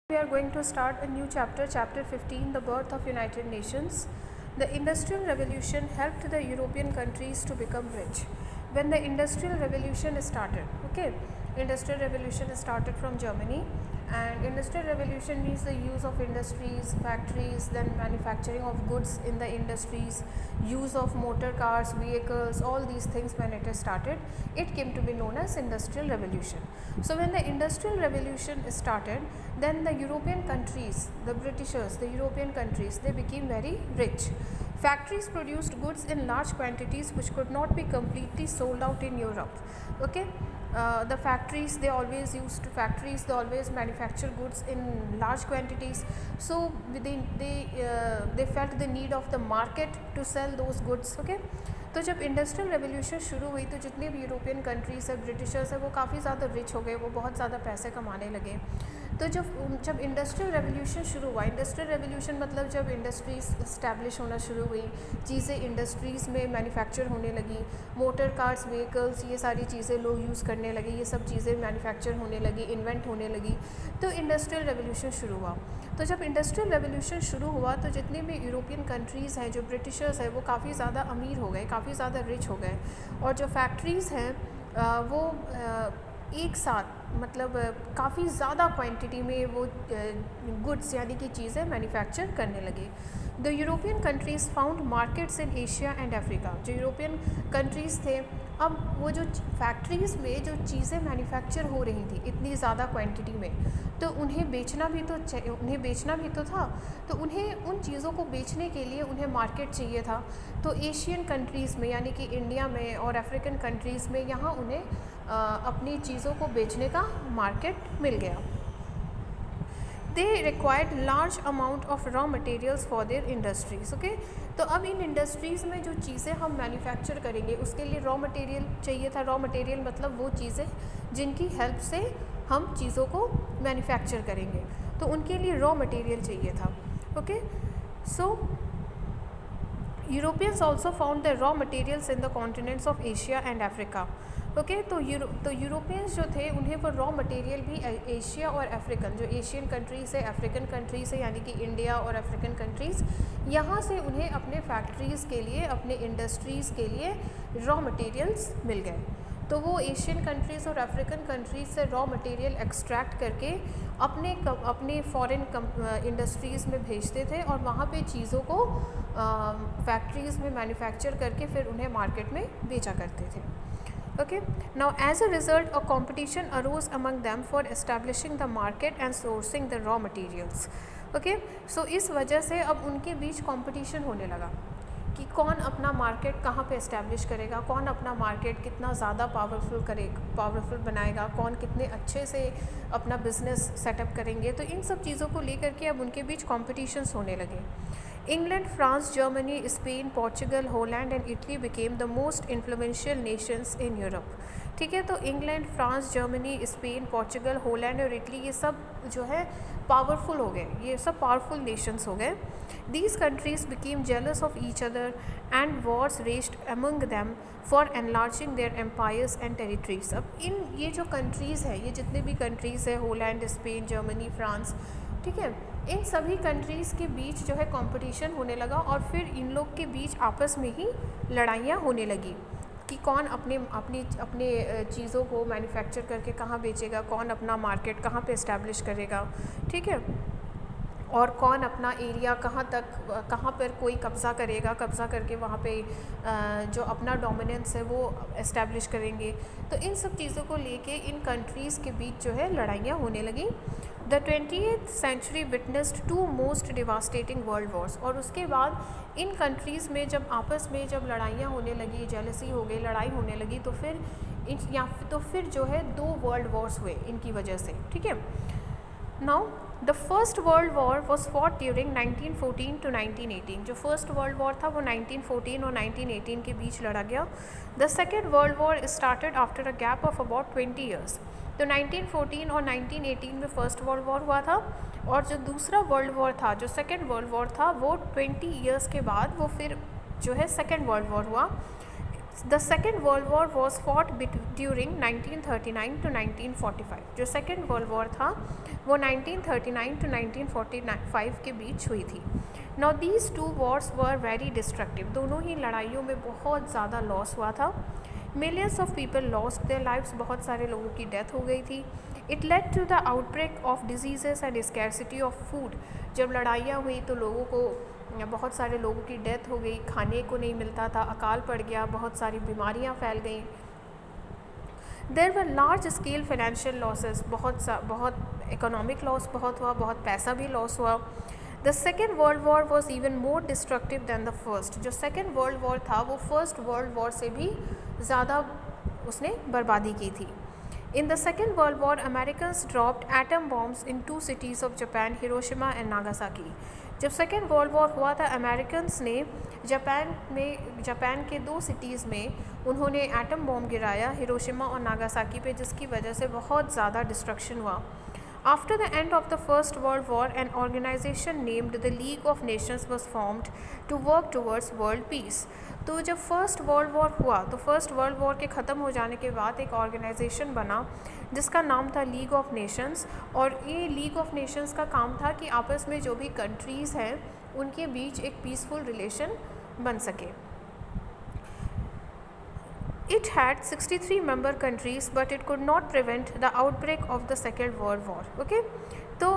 We are going to start a new chapter, chapter 15, the birth of United Nations. The Industrial Revolution helped the European countries to become rich. When the Industrial Revolution started, Industrial Revolution started from Germany, and Industrial Revolution means the use of industries, factories, then manufacturing of goods in the industries, use of motor cars, vehicles, all these things. When it started, it came to be known as Industrial Revolution. So when the Industrial Revolution started, then the European countries, the Britishers, the European countries, they became very rich. Factories produced goods in large quantities which could not be completely sold out in Europe. The factories, they always manufacture goods in large quantities, so they felt the need of the market to sell those goods. तो जब industrial revolution शुरू हुई तो जितने भी European countries है, Britishers है, वो काफ़ी ज़्यादा रिच हो गए, वो बहुत ज़्यादा पैसे कमाने लगे. तो जब इंडस्ट्रियल रेवोल्यूशन शुरू हुआ, इंडस्ट्रियल रेवोल्यूशन मतलब जब इंडस्ट्रीज़ इस्टेब्लिश होना शुरू हुई, चीज़ें इंडस्ट्रीज़ में मैन्युफैक्चर होने लगी, मोटर कार्स, व्हीकल्स, ये सारी चीज़ें लोग यूज़ करने लगे, ये सब चीज़ें मैन्युफैक्चर होने लगी, इन्वेंट होने लगी, तो इंडस्ट्रियल रेवोल्यूशन शुरू हुआ. तो जब इंडस्ट्रियल रेवोल्यूशन शुरू हुआ तो जितने भी यूरोपियन कंट्रीज़ हैं, जो ब्रिटिशर्स हैं, वो काफ़ी ज़्यादा अमीर हो गए, काफ़ी ज़्यादा रिच हो गए, और जो फैक्ट्रीज़ हैं वो एक साथ मतलब काफ़ी ज़्यादा क्वांटिटी में वो गुड्स यानी कि चीज़ें मैन्युफैक्चर करने लगे. The European countries found markets in Asia and Africa. जो यूरोपियन कंट्रीज़ थे, अब वो जो फैक्ट्रीज़ में जो चीज़ें मैन्युफैक्चर हो रही थी इतनी ज़्यादा क्वांटिटी में, तो उन्हें बेचना भी तो था, तो उन्हें उन चीज़ों को बेचने के लिए उन्हें मार्केट चाहिए था. तो एशियन कंट्रीज़ में यानी कि इंडिया में और अफ्रीकन कंट्रीज़ में यहाँ उन्हें अपनी चीज़ों को बेचने का मार्केट मिल गया. They required large amount of raw materials for their industries. तो अब इन इंडस्ट्रीज़ में जो चीज़ें हम मैन्युफैक्चर करेंगे उसके लिए रॉ मटेरियल चाहिए था. रॉ मटेरियल मतलब वो चीज़ें जिनकी हेल्प से हम चीज़ों को मैन्युफैक्चर करेंगे, तो उनके लिए रॉ मटेरियल चाहिए था. So Europeans also found the raw materials in the continents of Asia and Africa. तो यूरोपियंस जो थे उन्हें वो रॉ मटेरियल भी एशिया और अफ्रीकन, जो एशियन कंट्रीज़ है, अफ्रीकन कंट्रीज़ है यानी कि इंडिया और अफ्रीकन कंट्रीज़, यहाँ से उन्हें अपने फैक्ट्रीज़ के लिए, अपने इंडस्ट्रीज़ के लिए रॉ मटेरियल्स मिल गए. तो वो एशियन कंट्रीज़ और अफ्रीकन कंट्रीज़ से रॉ मटेरियल एक्सट्रैक्ट करके अपने फॉरेन इंडस्ट्रीज़ में भेजते थे, और वहाँ पे चीज़ों को फैक्ट्रीज़ में मैन्युफैक्चर करके फिर उन्हें मार्केट में बेचा करते थे. Now as a result, a competition arose among them for establishing the market and sourcing the raw materials. So इस वजह से अब उनके बीच कंपटीशन होने लगा कि कौन अपना मार्केट कहाँ पे इस्टेब्लिश करेगा, कौन अपना मार्केट कितना ज़्यादा पावरफुल बनाएगा, कौन कितने अच्छे से अपना बिजनेस सेटअप करेंगे. तो इन सब चीज़ों को लेकर के अब उनके बीच कॉम्पिटिशन्स होने लगे. England, France, Germany, Spain, Portugal, Holland and Italy became the most influential nations in Europe. तो England, France, Germany, Spain, Portugal, Holland और इटली, ये सब जो है पावरफुल हो गए, ये सब पावरफुल नेशंस हो गए. These countries became jealous of each other and wars raged among them for enlarging their empires and territories. अब ये जो कंट्रीज़ है, ये जितने भी कंट्रीज़ है, होलैंड, स्पेन, जर्मनी, फ्रांस, इन सभी कंट्रीज़ के बीच जो है कंपटीशन होने लगा, और फिर इन लोग के बीच आपस में ही लड़ाइयाँ होने लगी कि कौन अपने चीज़ों को मैन्युफैक्चर करके कहाँ बेचेगा, कौन अपना मार्केट कहाँ पे इस्टेब्लिश करेगा, और कौन अपना एरिया कहाँ पर कोई कब्ज़ा करके वहाँ पे जो अपना डोमिनेंस है वो इस्टेब्लिश करेंगे. तो इन सब चीज़ों को लेके इन कंट्रीज़ के बीच जो है लड़ाइयाँ होने लगी. The 20th century witnessed two most devastating world wars. और उसके बाद इन कंट्रीज़ में जब आपस में जब लड़ाइयाँ होने लगी, जेलसी हो गई, लड़ाई होने लगी, तो फिर जो है 2 वर्ल्ड वॉर्स हुए इनकी वजह से. Now the first world war was fought during 1914 to 1918. जो फर्स्ट वर्ल्ड वॉर था वो 1914 और 1918 के बीच लड़ा गया. The second world war started after a gap of about 20 years. तो 1914 और 1918 में फर्स्ट वर्ल्ड वॉर हुआ था, और जो दूसरा वर्ल्ड वॉर था, जो सेकेंड वर्ल्ड वॉर था, वो 20 years के बाद वो फिर जो है सेकेंड वर्ल्ड वॉर हुआ. The second world war was fought during 1939 to 1945। जो सेकेंड वर्ल्ड वॉर था वो 1939 टू 1945 के बीच हुई थी। Now these two wars were very destructive. दोनों ही लड़ाइयों में बहुत ज़्यादा लॉस हुआ था। Millions of people lost their lives, बहुत सारे लोगों की डेथ हो गई थी। It led to the outbreak of diseases and scarcity of food. जब लड़ाइयाँ हुई तो लोगों को, बहुत सारे लोगों की डेथ हो गई, खाने को नहीं मिलता था, अकाल पड़ गया, बहुत सारी बीमारियाँ फैल गई। There were large scale financial losses, बहुत इकोनॉमिक लॉस बहुत हुआ, बहुत पैसा भी लॉस हुआ। The second world war was even more destructive than the first. जो सेकेंड वर्ल्ड वॉर था वो फर्स्ट वर्ल्ड वॉर से भी ज़्यादा उसने बर्बादी की थी। In the Second World War, Americans dropped atom bombs in 2 cities of Japan, Hiroshima and Nagasaki. जब सेकेंड वर्ल्ड वॉर हुआ था, अमेरिकन्स ने जापान के 2 सिटीज़ में उन्होंने एटम बॉम्ब गिराया, हिरोशिमा और नागासाकी पे, जिसकी वजह से बहुत ज़्यादा डिस्ट्रक्शन हुआ। After the end of the First World War, an organization named the League of Nations was formed to work towards world peace. तो जब फर्स्ट वर्ल्ड वॉर हुआ तो फर्स्ट वर्ल्ड वॉर के ख़त्म हो जाने के बाद एक ऑर्गेनाइजेशन बना जिसका नाम था लीग ऑफ नेशंस। और ये लीग ऑफ नेशंस का काम था कि आपस में जो भी कंट्रीज़ हैं उनके बीच एक पीसफुल रिलेशन बन सके। It had 63 member countries, but it could not prevent the outbreak of the Second World War. Okay, तो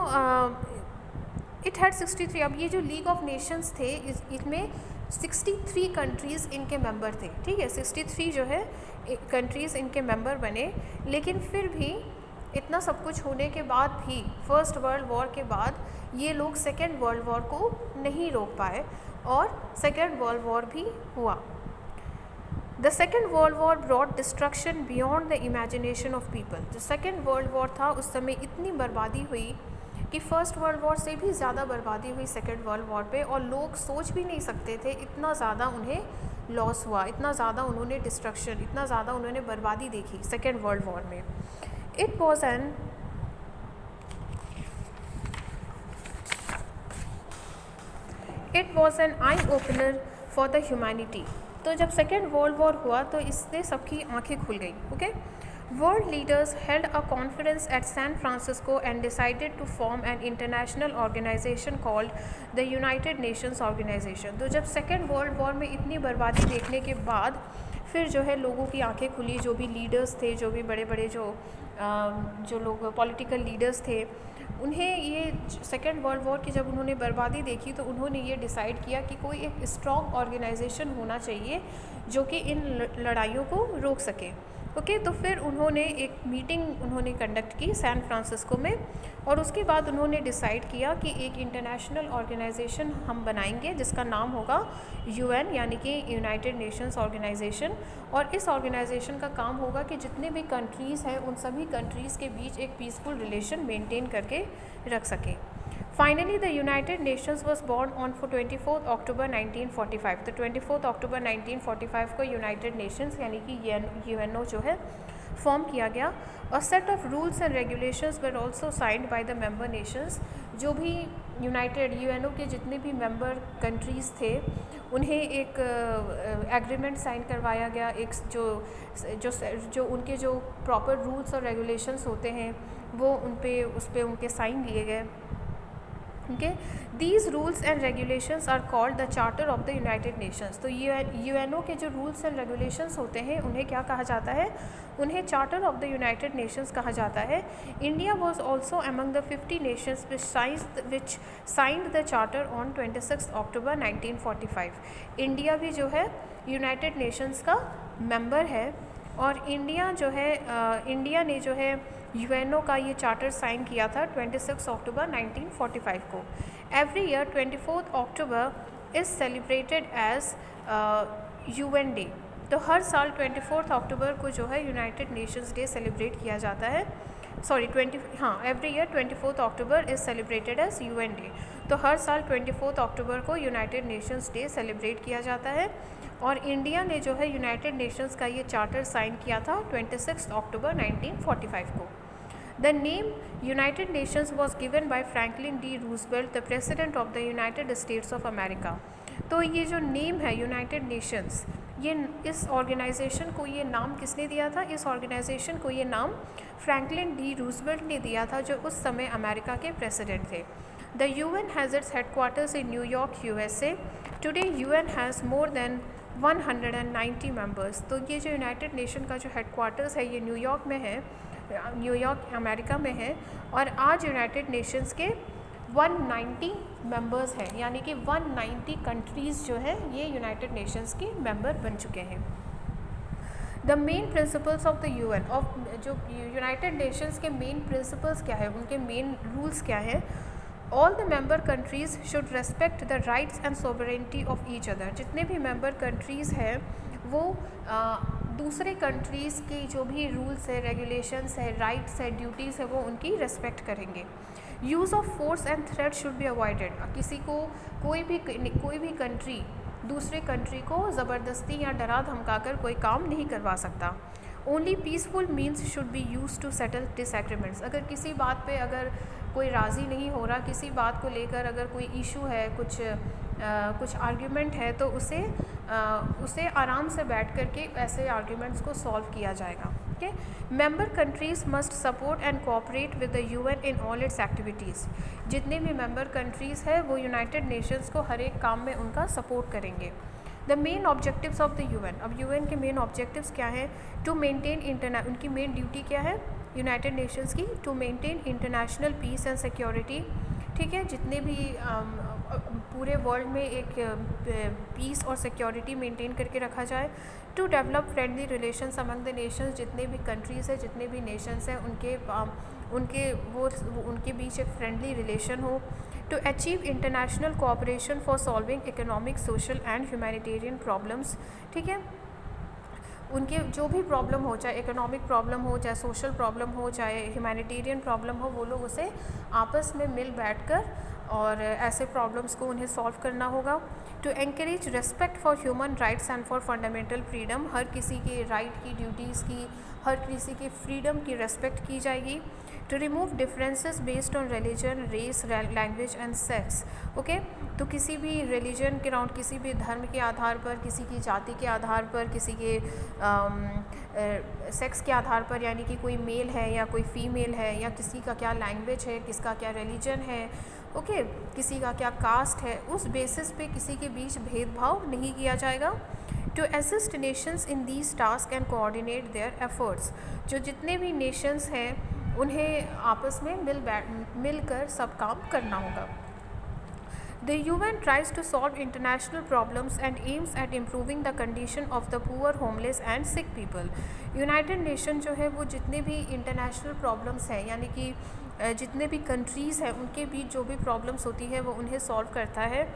it had 63। अब ये जो लीग ऑफ नेशंस थे इसमें 63 कंट्रीज़ इनके मेंबर थे, ठीक है, 63 जो है कंट्रीज़ इनके मेंबर बने। लेकिन फिर भी इतना सब कुछ होने के बाद भी फर्स्ट वर्ल्ड वॉर के बाद ये लोग सेकेंड वर्ल्ड वॉर को नहीं रोक पाए और सेकेंड वर्ल्ड वॉर भी हुआ। The second world war brought destruction beyond the imagination of people. जो सेकेंड वर्ल्ड वॉर था उस समय इतनी बर्बादी हुई कि फ़र्स्ट वर्ल्ड वॉर से भी ज़्यादा बर्बादी हुई सेकेंड वर्ल्ड वॉर पे, और लोग सोच भी नहीं सकते थे इतना ज़्यादा उन्हें लॉस हुआ, इतना ज़्यादा उन्होंने डिस्ट्रक्शन, इतना ज़्यादा उन्होंने बर्बादी देखी सेकेंड वर्ल्ड वॉर में। It was an eye opener for the humanity. तो जब सेकेंड वर्ल्ड वॉर हुआ तो इससे सबकी आंखें खुल गई। Okay, world leaders held a conference at San Francisco and decided to form an international organisation called the United Nations organisation. तो जब सेकेंड वर्ल्ड वॉर में इतनी बर्बादी देखने के बाद फिर जो है लोगों की आंखें खुली, जो भी लीडर्स थे, जो भी बड़े बड़े जो लोग पॉलिटिकल लीडर्स थे, उन्हें ये सेकेंड वर्ल्ड वॉर की जब उन्होंने बर्बादी देखी तो उन्होंने ये डिसाइड किया कि कोई एक स्ट्रॉन्ग ऑर्गेनाइजेशन होना चाहिए जो कि इन लड़ाइयों को रोक सके। ओके, तो फिर उन्होंने एक मीटिंग उन्होंने कंडक्ट की सैन फ्रांसिस्को में, और उसके बाद उन्होंने डिसाइड किया कि एक इंटरनेशनल ऑर्गेनाइजेशन हम बनाएंगे जिसका नाम होगा यूएन, यानी कि यूनाइटेड नेशंस ऑर्गेनाइजेशन। और इस ऑर्गेनाइजेशन का काम होगा कि जितने भी कंट्रीज़ हैं उन सभी कंट्रीज़ के बीच एक पीसफुल रिलेशन मेंटेन करके रख सकें। Finally, the United Nations was born on 24 October 1945। तो 24 अक्टूबर 1945 को यूनाइटेड नेशंस यानी कि यूएनओ जो है फॉर्म किया गया। और set of rules and regulations were also signed by the member Nations. जो भी यूनाइटेड यूएनओ के जितने भी मेंबर कंट्रीज़ थे उन्हें एक एग्रीमेंट साइन करवाया गया, एक जो उनके जो प्रॉपर रूल्स और रेगुलेशंस होते हैं वो उस पर उनके साइन लिए गए। Okay, these rules and regulations are called the Charter of the United Nations। तो यूएनओ के जो रूल्स एंड रेगुलेशंस होते हैं उन्हें क्या कहा जाता है? उन्हें charter of the United Nations कहा जाता है। India was also among the 50 nations which signed the charter on 26 अक्टूबर 1945। इंडिया भी जो है यूनाइटेड नेशंस का मेंबर है, और इंडिया ने जो है यूएनओ का ये चार्टर साइन किया था 26 अक्टूबर 1945 को। Every year 24 October is celebrated as UN day. तो हर साल 24 अक्टूबर को जो है यूनाइटेड नेशंस डे सेलिब्रेट किया जाता है। Every year 24 October is celebrated as UN day. तो हर साल 24 अक्टूबर को यूनाइटेड नेशंस डे सेलिब्रेट किया जाता है, और इंडिया ने जो है यूनाइटेड नेशंस का ये चार्टर साइन किया था 26 अक्टूबर 1945 को। The name United Nations was given by Franklin D Roosevelt, the president of the United states of America. तो ये जो नेम है यूनाइटेड नेशंस, ये इस ऑर्गेनाइजेशन को ये नाम किसने दिया था? इस ऑर्गेनाइजेशन को ये नाम फ्रैंकलिन डी रूजवेल्ट ने दिया था, जो उस समय अमेरिका के प्रेसिडेंट थे। The UN has its headquarters in New York USA। Today UN has more than 190 members. तो ये जो यूनाइटेड नेशन का जो हेडक्वार्टर्स है ये न्यूयॉर्क में है, न्यूयॉर्क अमेरिका में है, और आज यूनाइटेड नेशंस के 190 मेंबर्स हैं, यानी कि 190 कंट्रीज़ जो है ये यूनाइटेड नेशंस की मेंबर बन चुके हैं। The main principles of the UN, of जो यूनाइटेड नेशंस के मेन प्रिंसिपल्स क्या है, उनके मेन रूल्स क्या हैं? All the member countries should respect the rights and sovereignty of each other. जितने भी मेंबर कंट्रीज़ हैं वो दूसरे कंट्रीज़ की जो भी रूल्स है, रेगुलेशंस है, राइट्स है, ड्यूटीज़ है, वो उनकी रेस्पेक्ट करेंगे। Use of force and threat should be avoided. किसी को कोई भी कंट्री दूसरे कंट्री को ज़बरदस्ती या डरा धमकाकर कोई काम नहीं करवा सकता। Only peaceful means should be use to settle disagreements. अगर किसी बात पे अगर कोई राज़ी नहीं हो रहा, किसी बात को लेकर अगर कोई इशू है, कुछ आर्ग्यूमेंट है, तो उसे आराम से बैठ कर के ऐसे आर्ग्यूमेंट्स को सॉल्व किया जाएगा। Okay, member countries must support and cooperate with the UN in all it's activities. जितने भी मेंबर कंट्रीज़ है वो यूनाइटेड नेशंस को हर एक काम में उनका सपोर्ट करेंगे। The main objectives of the UN, अब UN के मेन ऑब्जेक्टिव्स क्या हैं? टू मेंटेन उनकी मेन ड्यूटी क्या है यूनाइटेड नेशंस की? To maintain international peace and security. ठीक है, जितने भी पूरे वर्ल्ड में एक पीस और सिक्योरिटी मेंटेन करके रखा जाए। To develop friendly relations among the nations, जितने भी कंट्रीज़ हैं, जितने भी नेशंस हैं, उनके बीच एक फ्रेंडली रिलेशन हो। To achieve international cooperation for solving economic, social and humanitarian problems. ठीक है, उनके जो भी प्रॉब्लम हो, चाहे इकोनॉमिक प्रॉब्लम हो, चाहे सोशल प्रॉब्लम हो, चाहे ह्यूमैनिटेरियन प्रॉब्लम हो, वो लोग उसे आपस में मिल बैठकर और ऐसे प्रॉब्लम्स को उन्हें सॉल्व करना होगा। To encourage respect for human rights and for fundamental freedom, हर किसी के राइट की, ड्यूटीज़ की, हर किसी की फ्रीडम की रेस्पेक्ट की जाएगी। To remove differences based on religion, race, language and sex. Okay, तो किसी भी रिलीजन के राउंड, किसी भी धर्म के आधार पर, किसी की जाति के आधार पर, किसी के सेक्स के आधार पर, यानी कि कोई मेल है या कोई फीमेल है, या किसी का क्या लैंग्वेज है, किसका क्या रिलीजन है, ओके, किसी का क्या कास्ट है, उस बेसिस पे किसी के बीच भेदभाव नहीं किया जाएगा। To assist nations in these task and coordinate their efforts, जो जितने भी नेशंस हैं उन्हें आपस में मिलकर सब काम करना होगा। The UN tries to solve international problems and aims at improving the condition of the poor, homeless and sick people. United nation जो है वो जितने भी इंटरनेशनल प्रॉब्लम्स हैं, यानी कि जितने भी कंट्रीज़ हैं उनके बीच जो भी प्रॉब्लम्स होती है वो उन्हें सॉल्व करता है,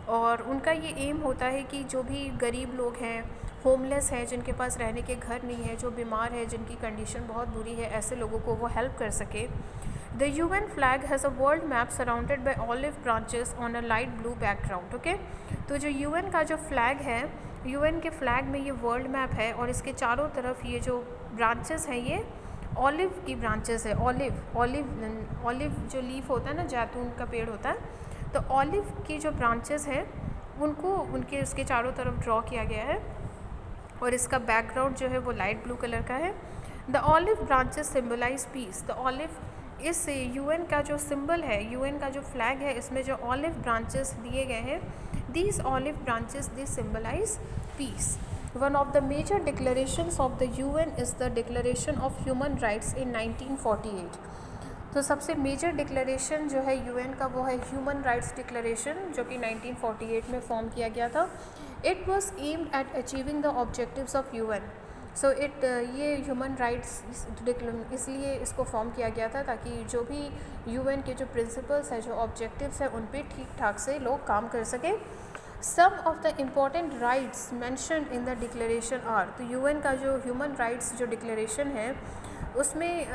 और उनका ये एम होता है कि जो भी गरीब लोग हैं, होमलेस हैं, जिनके पास रहने के घर नहीं है, जो बीमार है, जिनकी कंडीशन बहुत बुरी है, ऐसे लोगों को वो हेल्प कर सके। The UN flag has a world map surrounded by olive branches on a light blue background. Okay, तो जो UN का जो फ्लैग है, UN के फ्लैग में ये वर्ल्ड मैप है, और इसके चारों तरफ ये जो ब्रांचेस हैं ये ऑलिव की ब्रांचेस है। ऑलिव जो लीफ होता है ना, जैतून का पेड़ होता है, तो ऑलिव की जो ब्रांचेस हैं उनको उसके चारों तरफ ड्रॉ किया गया है, और इसका बैकग्राउंड जो है वो लाइट ब्लू कलर का है। The olive branches symbolise peace. The olive, इस UN का जो सिंबल है, UN का जो फ्लैग है, इसमें जो ऑलिव ब्रांचेस दिए गए हैं, these olive branches they symbolise peace. One of the major declarations of the UN is the declaration of human rights in 1948। तो सबसे मेजर डिक्लेरेशन जो है UN का वो है ह्यूमन राइट्स डिक्लेरेशन, जो कि 1948 में फॉर्म किया गया था। It was aimed at achieving the objectives of UN। सो ये ह्यूमन राइट्स इसलिए इसको फॉर्म किया गया था ताकि जो भी UN के जो प्रिंसिपल्स हैं, जो ऑब्जेक्टिव्स हैं, उन पे ठीक ठाक से लोग काम कर सकें। Some of the important rights mention in the declaration are. तो UN का जो ह्यूमन राइट्स जो डिक्लेरेशन है उसमें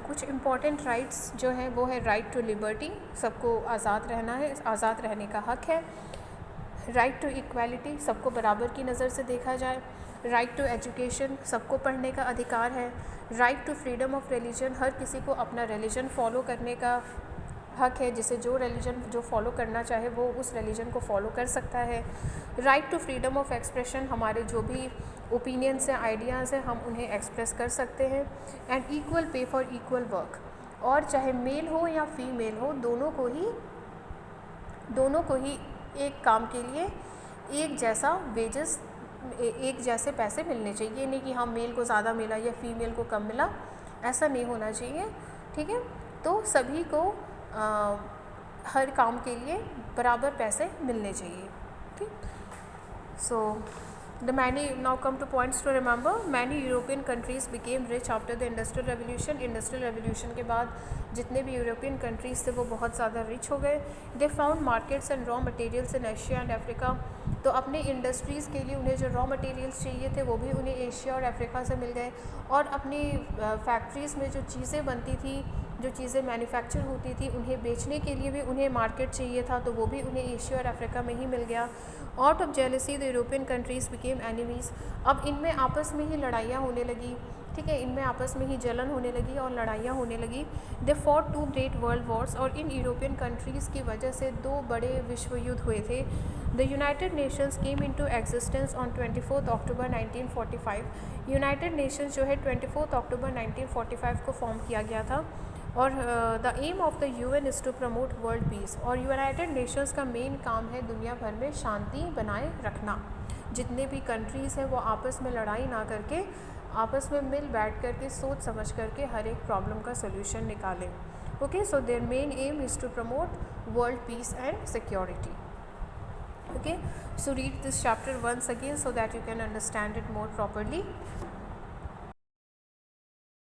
कुछ इम्पॉर्टेंट राइट्स जो हैं वो है राइट टू लिबर्टी, सबको आज़ाद रहना है, आज़ाद रहने का हक़ है। राइट टू इक्वालिटी, सबको बराबर की नज़र से देखा जाए। राइट टू एजुकेशन, सबको पढ़ने का अधिकार है। Right to freedom of religion, हर किसी को अपना रिलीजन फॉलो करने का हक है, जिसे जो रिलीजन जो फॉलो करना चाहे वो उस रिलीजन को फॉलो कर सकता है। Right to freedom of expression, हमारे जो भी ओपिनियंस हैं, आइडियाज़ हैं, हम उन्हें एक्सप्रेस कर सकते हैं। And equal pay for equal work, और चाहे मेल हो या फीमेल हो, दोनों को ही एक काम के लिए एक जैसा वेजेस, एक जैसे पैसे मिलने चाहिए। ये नहीं कि हाँ मेल को ज़्यादा मिला या फीमेल को कम मिला, ऐसा नहीं होना चाहिए। ठीक है, तो सभी को हर काम के लिए बराबर पैसे मिलने चाहिए। ठीक, सो now come to points to remember. Many European countries became rich after the Industrial Revolution. Industrial Revolution के बाद जितने भी यूरोपियन कंट्रीज़ थे वो बहुत ज़्यादा रिच हो गए। They found markets and raw materials in Asia and Africa. तो अपने इंडस्ट्रीज़ के लिए उन्हें जो रॉ मटेरियल्स चाहिए थे वो भी उन्हें एशिया और अफ्रीका से मिल गए, और अपनी फैक्ट्रीज़ में जो चीज़ें बनती थी, जो चीज़ें मैन्युफैक्चर होती थी, उन्हें बेचने के लिए भी उन्हें मार्केट चाहिए था, तो वो भी उन्हें एशिया और अफ्रीका में ही मिल गया। Out of jealousy the European countries became enemies, अब इनमें आपस में ही लड़ाइयाँ होने लगी। ठीक है, इनमें आपस में ही जलन होने लगी और लड़ाइयाँ होने लगी। They fought 2 great world Wars, और इन यूरोपियन कंट्रीज़ की वजह से 2 बड़े विश्व युद्ध हुए थे। The United Nations came into existence on 24 October 1945। United Nations जो है 24 अक्टूबर 1945 को फॉर्म किया गया था, और the aim of the UN is to promote world peace, और यूनाइटेड नेशंस का मेन काम है दुनिया भर में शांति बनाए रखना। जितने भी कंट्रीज़ हैं वो आपस में लड़ाई ना करके आपस में मिल बैठ करके सोच समझ करके हर एक प्रॉब्लम का सोल्यूशन निकालें। Okay, so their main aim is to promote world peace and security. Okay, so read this chapter once again so that you can understand it more properly.